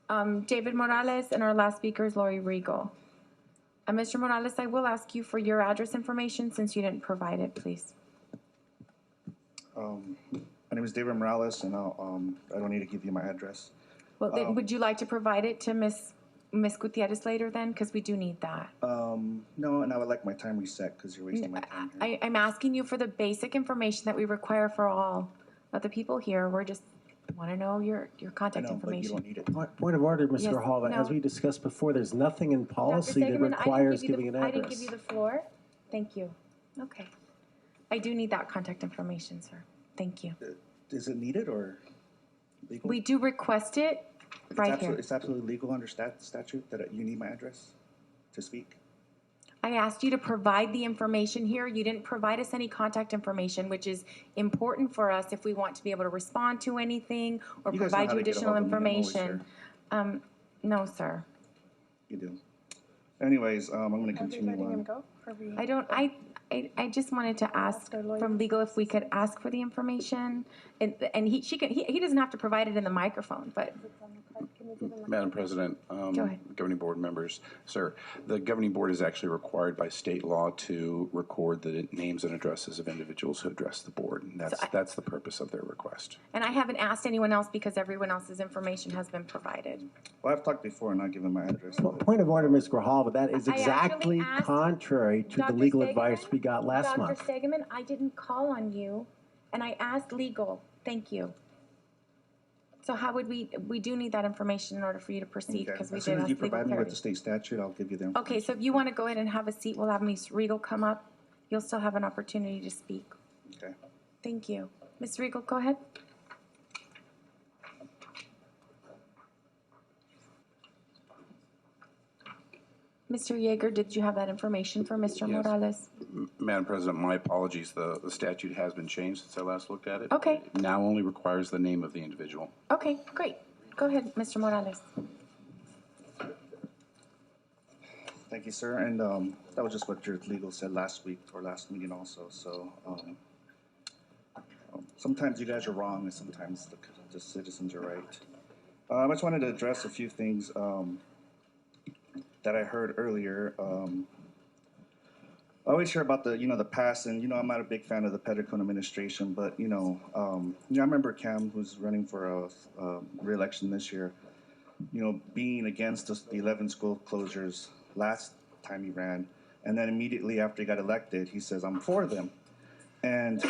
David Morales, and our last speaker is Lori Regal. Mr. Morales, I will ask you for your address information since you didn't provide it, please. My name is David Morales, and I don't need to give you my address. Well, then, would you like to provide it to Miss Gutierrez later then? Because we do need that. No, and I would like my time reset because you're wasting my time here. I'm asking you for the basic information that we require for all of the people here. We're just want to know your contact I know, but you information. don't need it. Point of order, Mr. Yes, Grijalva. no. As we discussed before, there's nothing in policy that Dr. Stegeman, requires giving an I address. didn't give you the floor. Thank you. Okay. I do need that contact information, sir. Thank you. Is it needed or legal? We do request it right here. It's absolutely legal under statute that you need my address to speak. I asked you to provide the information here. You didn't provide us any contact information, which is important for us if we want to be able to respond to anything or You guys know provide how you to get a additional hold of me. I'm always information. No, sir. You do. Anyways, I'm going to continue Letting him on. go? Or we- I don't. I just wanted to ask our lawyer. from legal if we could ask for the information, and he doesn't have to provide it in the microphone, but Can you give him a- Madam President, Go ahead. governing board members, sir, the governing board is actually required by state law to record the names and addresses of individuals who address the board. And that's the purpose of their request. and I haven't asked anyone else because everyone else's information has been provided. Well, I've talked before and not given my address. Point of order, Ms. Grijalva. That is I actually exactly asked contrary to the Dr. legal Stegeman, advice we got last Dr. month. Stegeman, I didn't call on you, and I asked legal. Thank you. So how would we do need that information in order for you to proceed, Okay. because we As did soon as ask you legal provide me with clarity. the state statute, I'll give you the information. Okay, so if you want to go ahead and have a seat, we'll have Ms. Regal come up. You'll still have an opportunity to speak. Okay. Thank you. Ms. Regal, go ahead. Mr. Yeager, did you have that information for Mr. Yes. Morales? Madam President, my apologies. The statute has been changed since I last looked at it. Okay. It now only requires the name of the individual. Okay, great. Go ahead, Mr. Morales. Thank you, sir. And that was just what your legal said last week or last meeting also. So sometimes you guys are wrong and sometimes the citizens are right. I just wanted to address a few things that I heard earlier. I always hear about the past, and I'm not a big fan of the Petticone administration, but I remember Cam, who's running for a re-election this year, being against the 11 school closures last time he ran, and then immediately after he got elected, he says, I'm for them. And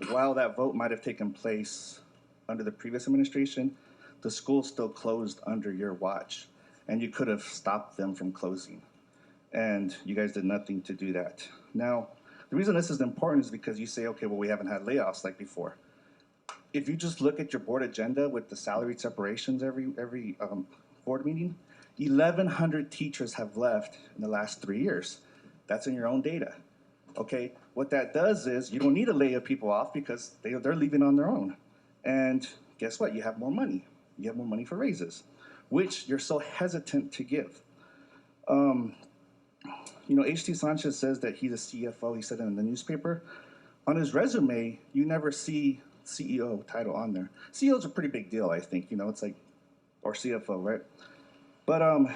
while that vote might have taken place under the previous administration, the school still closed under your watch, and you could have stopped them from closing. And you guys did nothing to do that. Now, the reason this is important is because you say, okay, well, we haven't had layoffs like before. If you just look at your board agenda with the salary separations every board meeting, 1,100 teachers have left in the last 3 years. That's in your own data. Okay, what that does is you don't need to lay people off because they're leaving on their own. And guess what? You have more money. You have more money for raises, which you're so hesitant to give. H.T. Sanchez says that he's a CFO. He said it in the newspaper. On his resume, you never see CEO title on there. CEO is a pretty big deal, I think. It's like, or CFO, right? But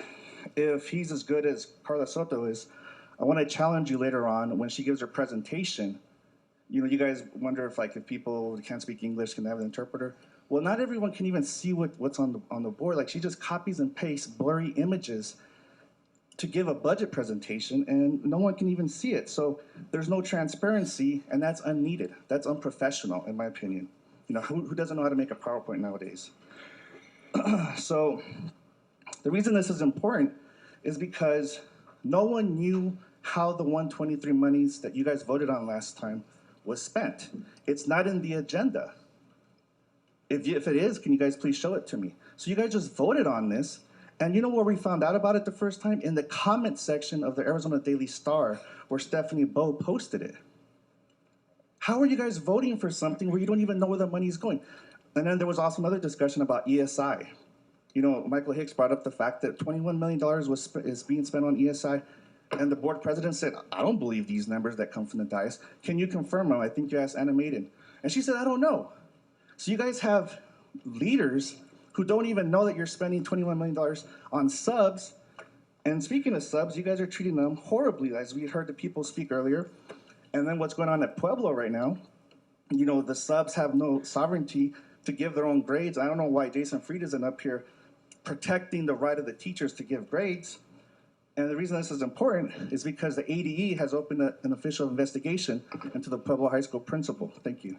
if he's as good as Carla Soto is, I want to challenge you later on when she gives her presentation. You guys wonder if people who can't speak English can have an interpreter. Well, not everyone can even see what's on the board. Like, she just copies and pastes blurry images to give a budget presentation, and no one can even see it. So there's no transparency, and that's unneeded. That's unprofessional, in my opinion. Who doesn't know how to make a PowerPoint nowadays? So the reason this is important is because no one knew how the 123 monies that you guys voted on last time was spent. It's not in the agenda. If it is, can you guys please show it to me? So you guys just voted on this, and you know where we found out about it the first time? In the comment section of the Arizona Daily Star, where Stephanie Bowe posted it. How are you guys voting for something where you don't even know where the money is going? And then there was also another discussion about ESI. Michael Hicks brought up the fact that $21 million is being spent on ESI, and the board president said, I don't believe these numbers that come from the dais. Can you confirm them? I think you asked Anna Maiden. And she said, I don't know. So you guys have leaders who don't even know that you're spending $21 million on subs. And speaking of subs, you guys are treating them horribly, as we heard the people speak earlier. And then what's going on at Pueblo right now, you know, the subs have no sovereignty to give their own grades. I don't know why Jason Fried isn't up here protecting the right of the teachers to give grades. And the reason this is important is because the ADE has opened an official investigation into the Pueblo High School principal. Thank you.